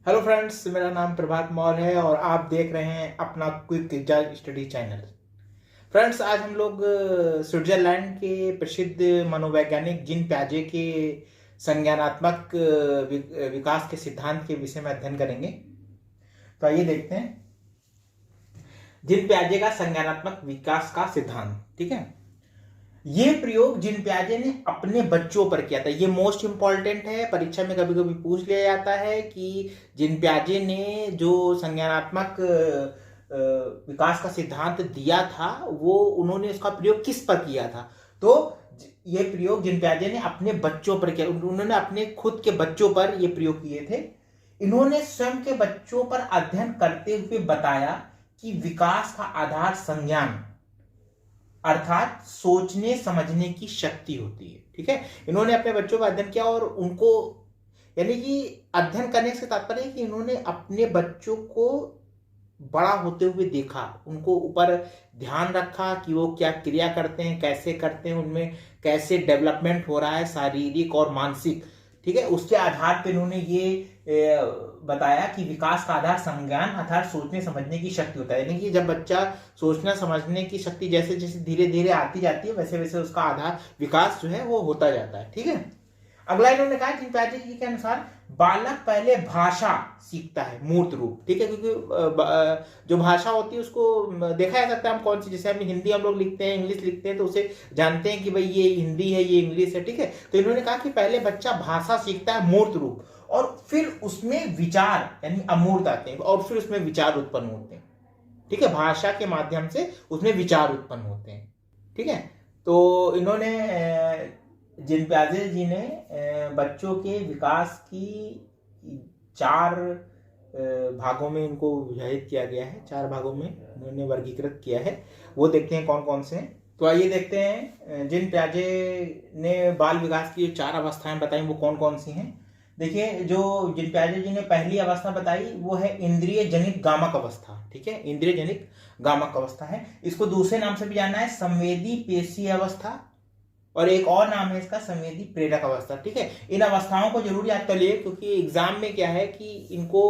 Hello friends, मेरा नाम प्रभात मौर्य है और आप देख रहे हैं अपना क्विक जज स्टडी चैनल। फ्रेंड्स, आज हम लोग स्विट्जरलैंड के प्रसिद्ध मनोवैज्ञानिक जीन प्याजे के संज्ञानात्मक विकास के सिद्धांत के विषय में अध्ययन करेंगे। तो आइए देखते हैं जीन प्याजे का संज्ञानात्मक विकास का सिद्धांत। ठीक है, ये प्रयोग जीन प्याजे ने अपने बच्चों पर किया था। ये मोस्ट इंपॉर्टेंट है, परीक्षा में कभी कभी पूछ लिया जाता है कि जीन प्याजे ने जो संज्ञानात्मक विकास का सिद्धांत दिया था वो उन्होंने उसका प्रयोग किस पर किया था। तो ये प्रयोग जीन प्याजे ने अपने बच्चों पर किया। उन्होंने अपने खुद के बच्चों पर ये प्रयोग किए थे। इन्होंने स्वयं के बच्चों पर अध्ययन करते हुए बताया कि विकास का आधार संज्ञान अर्थात सोचने समझने की शक्ति होती है। ठीक है, इन्होंने अपने बच्चों का अध्ययन किया और उनको, यानी कि अध्ययन करने से तात्पर्य है कि इन्होंने अपने बच्चों को बड़ा होते हुए देखा, उनको ऊपर ध्यान रखा कि वो क्या क्रिया करते हैं, कैसे करते हैं, उनमें कैसे डेवलपमेंट हो रहा है शारीरिक और मानसिक। ठीक है, उसके आधार पर इन्होंने ये बताया कि विकास का आधार संज्ञान अर्थात सोचने समझने की शक्ति होता है। यानी कि जब बच्चा सोचना समझने की शक्ति जैसे जैसे धीरे धीरे आती जाती है वैसे वैसे उसका आधार विकास जो है वो होता जाता है। ठीक है, अगला इन्होंने कहा जीन प्याजे जी के अनुसार बालक पहले भाषा सीखता है मूर्त रूप। ठीक है, क्योंकि जो भाषा होती है उसको देखा जा सकता है हम कौन सी, जैसे हम हिंदी हम लोग लिखते हैं, इंग्लिश लिखते हैं तो उसे जानते हैं कि भाई ये हिंदी है, ये इंग्लिश है। ठीक है, तो इन्होंने कहा कि पहले बच्चा भाषा सीखता है मूर्त रूप और फिर उसमें विचार यानी अमूर्त आते हैं और फिर उसमें विचार उत्पन्न होते हैं। ठीक है, भाषा के माध्यम से उसमें विचार उत्पन्न होते हैं। ठीक है, तो इन्होंने जीन प्याजे जी ने बच्चों के विकास की 4 भागों में इनको विभाजित किया गया है। 4 भागों में इन्होंने वर्गीकृत किया है। वो देखते हैं कौन कौन से हैं। तो आइए देखते हैं जीन प्याजे ने बाल विकास की 4 अवस्थाएं बताई वो कौन कौन सी हैं। देखिए, जो जीन प्याजे जी ने पहली अवस्था बताई वो है इंद्रिय जनित गामक अवस्था। ठीक है, इंद्रिय जनित गामक अवस्था है। इसको दूसरे नाम से भी जानना है संवेदी पेशी अवस्था, और एक और नाम है इसका संवेदी प्रेरक अवस्था। ठीक है, इन अवस्थाओं को जरूर याद कर लिए क्योंकि एग्जाम में क्या है कि इनको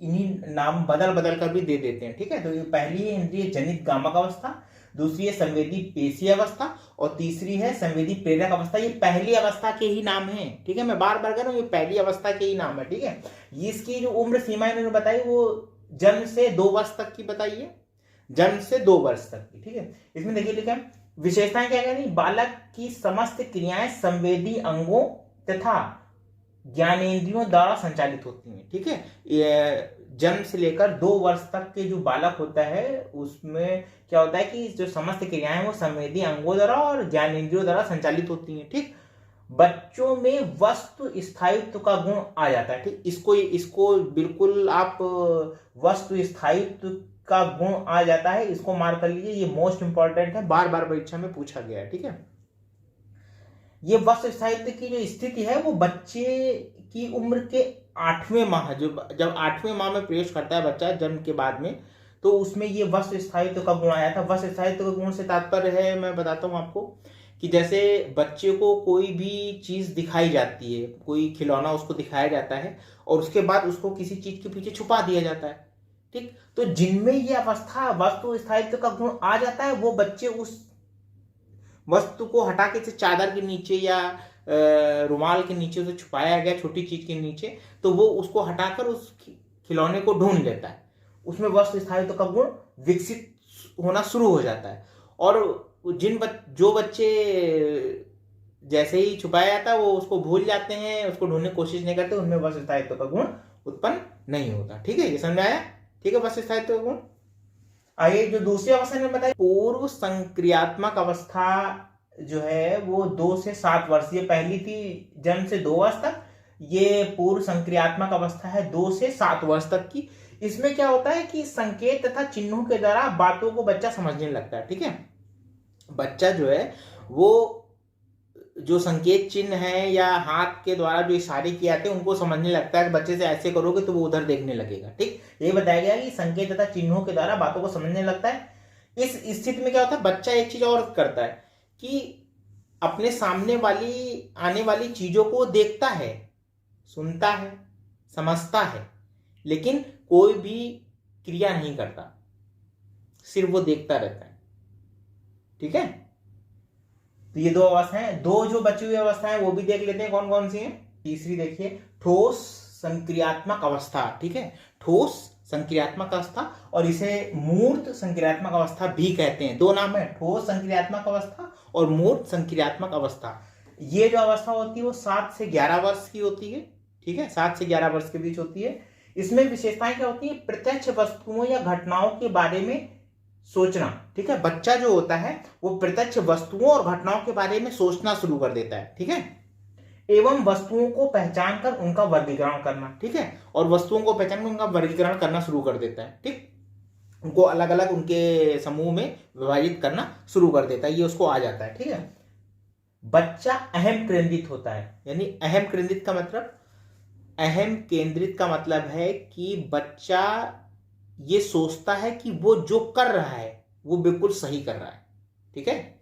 इन्हीं नाम बदल बदल कर भी दे देते हैं। ठीक है, तो ये पहली है इंद्रिय जनित गामक अवस्था, दूसरी है संवेदी पेशी अवस्था और तीसरी है संवेदी प्रेरक अवस्था। ये पहली अवस्था के ही नाम है। ठीक है, मैं बार बार कह रहा हूँ ये पहली अवस्था के ही नाम है। ठीक है, इसकी जो उम्र सीमा इन्होंने बताई वो जन्म से 2 वर्ष तक की बताई है, जन्म से 2 वर्ष तक की। ठीक है, इसमें देखिए लिखा है विशेषताएं क्या है, बालक की समस्त क्रियाएं संवेदी अंगों तथा ज्ञानेंद्रियों द्वारा संचालित होती हैं। ठीक है, जन्म से लेकर 2 वर्ष तक के जो बालक होता है उसमें क्या होता है कि जो समस्त क्रियाएं वो संवेदी अंगों द्वारा और ज्ञानेंद्रियों द्वारा संचालित होती हैं। ठीक, बच्चों में वस्तु स्थायित्व का गुण आ जाता है। ठीक, इसको बिल्कुल आप वस्तु स्थायित्व का गुण आ जाता है, इसको मार्क कर लीजिए, ये मोस्ट इंपॉर्टेंट है, बार बार परीक्षा में पूछा गया है। ठीक है, ये वस्तु स्थायित्व की जो स्थिति है वो बच्चे की उम्र के 8वें माह, जब 8वें माह में प्रवेश करता है बच्चा जन्म के बाद में, तो उसमें ये वस्तु स्थायित्व का गुण आया था। वस्तु स्थायित्व के गुण से तात्पर्य है, मैं बताता हूं आपको, कि जैसे बच्चे को कोई भी चीज दिखाई जाती है, कोई खिलौना उसको दिखाया जाता है और उसके बाद उसको किसी चीज के पीछे छुपा दिया जाता है। ठीक, तो जिनमें ये अवस्था वस्तु स्थायित्व का गुण आ जाता है वो बच्चे उस वस्तु को हटा के चादर के नीचे या रुमाल के नीचे उसे छुपाया गया छोटी चीज के नीचे, तो वो उसको हटाकर उस खिलौने को ढूंढ लेता है, उसमें वस्तु स्थायित्व का गुण विकसित होना शुरू हो जाता है। और जो बच्चे जैसे ही छुपाया जाता है वो उसको भूल जाते हैं, उसको ढूंढने की कोशिश नहीं करते, उनमें वस्तु स्थायित्व का गुण उत्पन्न नहीं होता। ठीक है, ये समझ आया। ठीक है, वस्तु स्थायित्व का गुण। आइए जो दूसरी अवस्था ने बताई पूर्व संक्रियात्मक अवस्था जो है वो 2 से 7 वर्ष, ये पहली थी जन्म से 2 वर्ष तक, ये पूर्व संक्रियात्मक अवस्था है 2 से 7 वर्ष तक की। इसमें क्या होता है कि संकेत तथा चिन्हों के द्वारा बातों को बच्चा समझने लगता है। ठीक है, बच्चा जो है वो जो संकेत चिन्ह है या हाथ के द्वारा जो इशारे किए जाते हैं उनको समझने लगता है कि बच्चे से ऐसे करोगे तो वो उधर देखने लगेगा। ठीक, ये बताया गया कि संकेत तथा चिन्हों के द्वारा बातों को समझने लगता है। इस स्थिति में क्या होता है, बच्चा एक चीज और करता है कि अपने सामने वाली आने वाली चीजों को देखता है, सुनता है, समझता है लेकिन कोई भी क्रिया नहीं करता, सिर्फ वो देखता रहता है। ठीक है, तो ये दो अवस्थाएं, दो जो बची हुई अवस्थाएं वो भी देख लेते हैं कौन कौन सी हैं। तीसरी देखिए, ठोस संक्रियात्मक अवस्था। ठीक है, ठोस संक्रियात्मक अवस्था, और इसे मूर्त संक्रियात्मक अवस्था भी कहते हैं। दो नाम है, ठोस संक्रियात्मक अवस्था और मूर्त संक्रियात्मक अवस्था। ये जो अवस्था होती है वो 7 से 11 वर्ष की होती है। ठीक है, 7 से 11 वर्ष के बीच होती है। इसमें विशेषताएं क्या होती है? प्रत्यक्ष वस्तुओं या घटनाओं के बारे में सोचना। ठीक है, बच्चा जो होता है वो प्रत्यक्ष वस्तुओं और घटनाओं के बारे में सोचना शुरू कर देता है। ठीक है, एवं वस्तुओं को पहचान कर उनका वर्गीकरण करना। ठीक है, और वस्तुओं को पहचान कर उनका वर्गीकरण करना शुरू कर देता है। ठीक, उनको अलग अलग उनके समूह में विभाजित करना शुरू कर देता है, ये उसको आ जाता है। ठीक है, बच्चा अहम केंद्रित होता है। यानी अहम केंद्रित का मतलब, अहम केंद्रित का मतलब है कि बच्चा ये सोचता है कि वो जो कर रहा है वो बिल्कुल सही कर रहा है। ठीक है,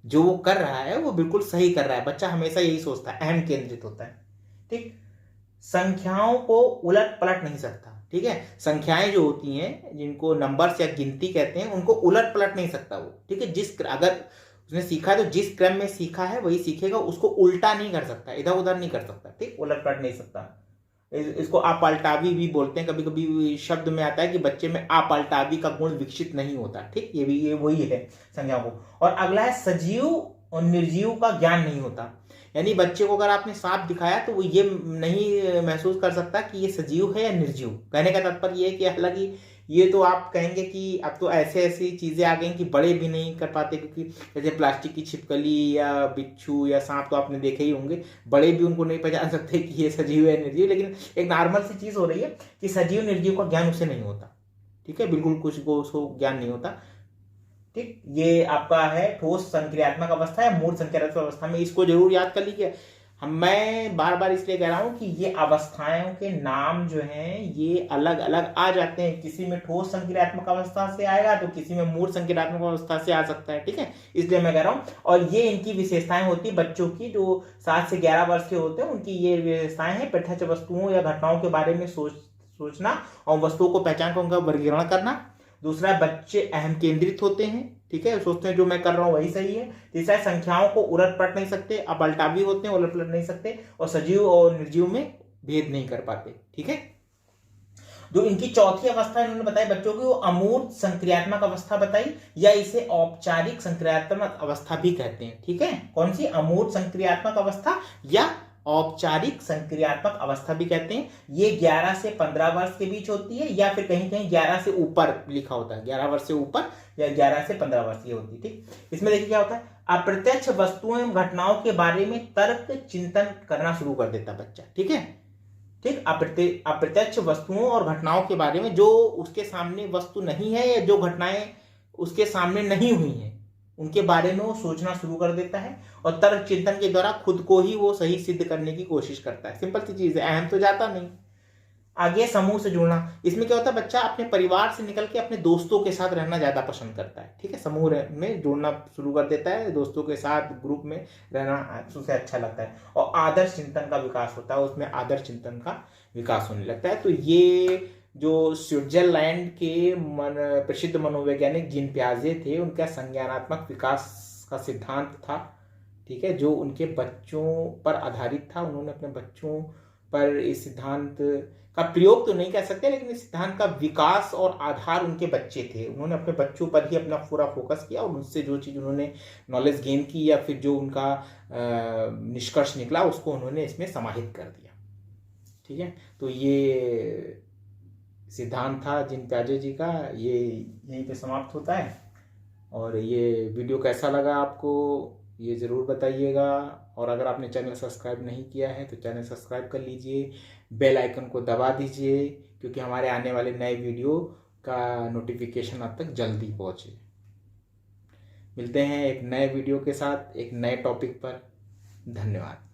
जो वो कर रहा है वो बिल्कुल सही कर रहा है, बच्चा हमेशा यही सोचता है, अहम केंद्रित होता है। ठीक, संख्याओं को उलट पलट नहीं सकता। ठीक है, संख्याएं जो होती हैं जिनको नंबर्स या गिनती कहते हैं, उनको उलट पलट नहीं सकता वो। ठीक है, अगर उसने सीखा है तो जिस क्रम में सीखा है वही सीखेगा, उसको उल्टा नहीं कर सकता, इधर उधर नहीं कर सकता। ठीक, उलट पलट नहीं सकता। इसको अपलटावी भी बोलते हैं, कभी कभी शब्द में आता है कि बच्चे में अपलटावी का गुण विकसित नहीं होता। ठीक, ये वही है संज्ञा को। और अगला है सजीव और निर्जीव का ज्ञान नहीं होता। यानी बच्चे को अगर आपने सांप दिखाया तो वो ये नहीं महसूस कर सकता कि ये सजीव है या निर्जीव। कहने का तात्पर्य ये है कि हालांकि ये तो आप कहेंगे कि अब तो ऐसे ऐसी चीजें आ गई कि बड़े भी नहीं कर पाते, क्योंकि जैसे प्लास्टिक की छिपकली या बिच्छू या सांप तो आपने देखे ही होंगे, बड़े भी उनको नहीं पहचान सकते कि ये सजीव है निर्जीव। लेकिन एक नॉर्मल सी चीज हो रही है कि सजीव निर्जीव का ज्ञान उसे नहीं होता। ठीक है, बिल्कुल कुछ को उसको ज्ञान नहीं होता। ठीक, ये आपका है ठोस संक्रियात्मक अवस्था या मूर्त संक्रियात्मक अवस्था में, इसको जरूर याद कर लीजिए। मैं बार बार इसलिए कह रहा हूं कि ये अवस्थाओं के नाम जो हैं ये अलग अलग आ जाते हैं। किसी में ठोस संक्रियात्मक अवस्था से आएगा तो किसी में मूर्त संक्रियात्मक अवस्था से आ सकता है। ठीक है, इसलिए मैं कह रहा हूं। और ये इनकी विशेषताएं होती है बच्चों की, जो 7 से 11 वर्ष के होते हैं, उनकी ये विशेषताएं हैं। प्रत्यक्ष वस्तुओं या घटनाओं के बारे में सोचना और वस्तुओं को पहचान कर उनका वर्गीकरण करना। दूसरा, बच्चे अहम केंद्रित होते हैं। ठीक है, सोचते हैं जो मैं कर रहा हूं वही सही है। तीसरा, संख्याओं को उलट पलट नहीं सकते, अपलटावी होते हैं, उलट पलट नहीं सकते। और सजीव और निर्जीव में भेद नहीं कर पाते। ठीक है, जो इनकी चौथी अवस्था इन्होंने बताई बच्चों की, वो अमूर्त संक्रियात्मक अवस्था बताई, या इसे औपचारिक संक्रियात्मक अवस्था भी कहते हैं। ठीक है, कौन सी? अमूर्त संक्रियात्मक अवस्था या औपचारिक संक्रियात्मक अवस्था भी कहते हैं। ये 11 से 15 वर्ष के बीच होती है, या फिर कहीं कहीं 11 से ऊपर लिखा होता है, 11 वर्ष से ऊपर या 11 से 15 वर्ष की होती है। ठीक, इसमें देखिए क्या होता है, अप्रत्यक्ष वस्तुओं एवं घटनाओं के बारे में तर्क चिंतन करना शुरू कर देता बच्चा। ठीक है, ठीक, अप्रत्यक्ष वस्तुओं और घटनाओं के बारे में, जो उसके सामने वस्तु नहीं है या जो घटनाएं उसके सामने नहीं हुई हैं, उनके बारे में वो सोचना शुरू कर देता है, और तर्क चिंतन के द्वारा खुद को ही वो सही सिद्ध करने की कोशिश करता है। सिंपल सी चीज है, अहम तो जाता नहीं। आगे समूह से जुड़ना। इसमें क्या होता है, बच्चा अपने परिवार से निकल के अपने दोस्तों के साथ रहना ज्यादा पसंद करता है। ठीक है, समूह में जुड़ना शुरू कर देता है, दोस्तों के साथ ग्रुप में रहना उसे अच्छा लगता है। और आदर्श चिंतन का विकास होता है, उसमें आदर्श चिंतन का विकास होने लगता है। तो ये जो स्विट्जरलैंड के प्रसिद्ध मनोवैज्ञानिक जीन पियाजे थे, उनका संज्ञानात्मक विकास का सिद्धांत था। ठीक है, जो उनके बच्चों पर आधारित था। उन्होंने अपने बच्चों पर इस सिद्धांत का प्रयोग तो नहीं कह सकते, लेकिन इस सिद्धांत का विकास और आधार उनके बच्चे थे। उन्होंने अपने बच्चों पर ही अपना पूरा फोकस किया, और उनसे जो चीज़ उन्होंने नॉलेज गेन की या फिर जो उनका निष्कर्ष निकला उसको उन्होंने इसमें समाहित कर दिया। ठीक है, तो ये सिद्धांत था जीन पियाजे जी का, ये यहीं पे समाप्त होता है। और ये वीडियो कैसा लगा आपको ये ज़रूर बताइएगा। और अगर आपने चैनल सब्सक्राइब नहीं किया है तो चैनल सब्सक्राइब कर लीजिए, बेल आइकन को दबा दीजिए, क्योंकि हमारे आने वाले नए वीडियो का नोटिफिकेशन आप तक जल्दी पहुँचे। मिलते हैं एक नए वीडियो के साथ, एक नए टॉपिक पर। धन्यवाद।